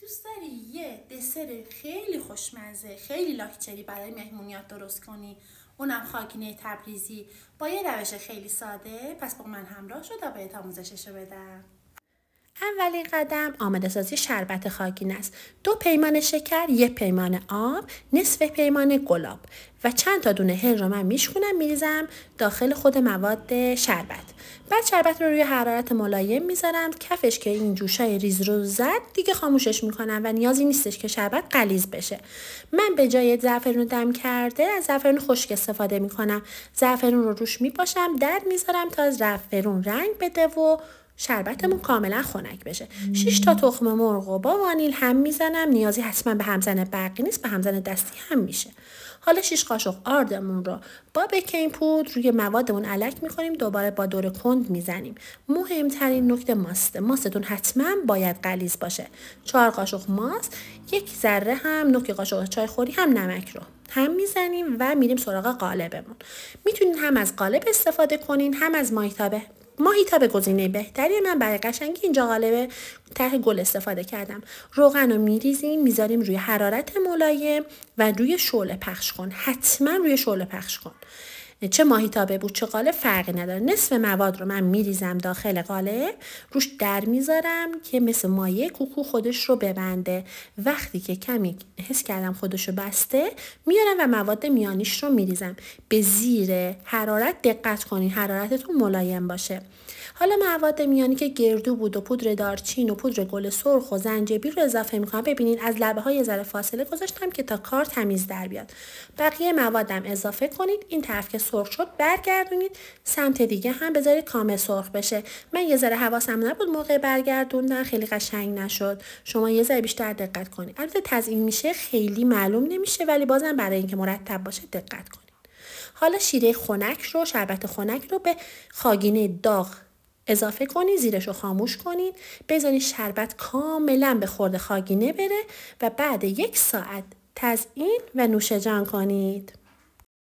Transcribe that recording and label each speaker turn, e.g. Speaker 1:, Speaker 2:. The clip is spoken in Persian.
Speaker 1: دوست داری یه دسر خیلی خوشمزه، خیلی لاکچری برای مهمونیات درست کنی، اونم خاگینه تبریزی با یه روش خیلی ساده؟ پس با من همراه شو تا بهت آموزششو بدم.
Speaker 2: اولین قدم آماده سازی شربت خاگینه است. 2 پیمانه شکر، 1 پیمانه آب، نصف پیمانه گلاب و چند تا دونه هل رو من میشکنم میریزم داخل خود مواد شربت. بعد شربت رو روی حرارت ملایم میذارم، کفش که این جوشای ریز رو زد دیگه خاموشش میکنم و نیازی نیستش که شربت غلیظ بشه. من به جای زعفرون دم کرده از زعفرون خشک استفاده میکنم. زعفرون رو روش میپاشم، در میذارم تا زعفرون رنگ بده و شربتمون کاملا خنک بشه. 6 تا تخم مرغ و با وانیل هم میزنم. نیازی حتما به همزن برقی نیست، به همزن دستی هم میشه. حالا 6 قاشق آردمون رو با بیکینگ پودر روی موادمون الک میکنیم، دوباره با دور کند میزنیم. مهمترین نکته ماسته. ماستتون حتما باید غلیظ باشه. 4 قاشق ماست، 1 ذره هم نوک قاشق چای خوری هم نمک رو هم میزنیم و میریم سراغ قالبمون. میتونین هم از قالب استفاده کنین هم از ماهیتابه گزینه بهتری. من برای قشنگی اینجا قالب ته گل استفاده کردم. روغن رو میریزیم، میذاریم روی حرارت ملایم و روی شعله پخش کن. حتما روی شعله پخش کن. چه ماهیتابه بود چه قالب فرقی نداره. نصف مواد رو من میریزم داخل قالب، روش در میذارم که مثل مایع کوکو خودش رو ببنده. وقتی که کمی حس کردم خودش رو بسته، میارم و مواد میانیش رو میریزم. به زیر حرارت دقت کنین، حرارتتون ملایم باشه. حالا مواد میانی که گردو بود و پودر دارچین و پودر گل سرخ و زنجبیل رو اضافه میکنم. ببینین از لبه های ذره فاصله گذاشتم که تا کار تمیز در بیاد. بقیه موادم اضافه کنید. این طرف که سرخ شد برگردونید، سمت دیگه هم بذارید کامل سرخ بشه. من یه ذره حواسم نبود موقع برگردوندن خیلی قشنگ نشد. شما یه ذره بیشتر دقت کنید. البته تزیین میشه خیلی معلوم نمیشه، ولی بازم برای اینکه مرتب باشه دقت کنید. حالا شیره خنک رو، شربت خنک رو به خاگینه داغ اضافه کنید، زیرش رو خاموش کنید، بذارید شربت کاملا به خورد خاگینه بره و بعد 1 ساعت تزیین و نوش جان کنید.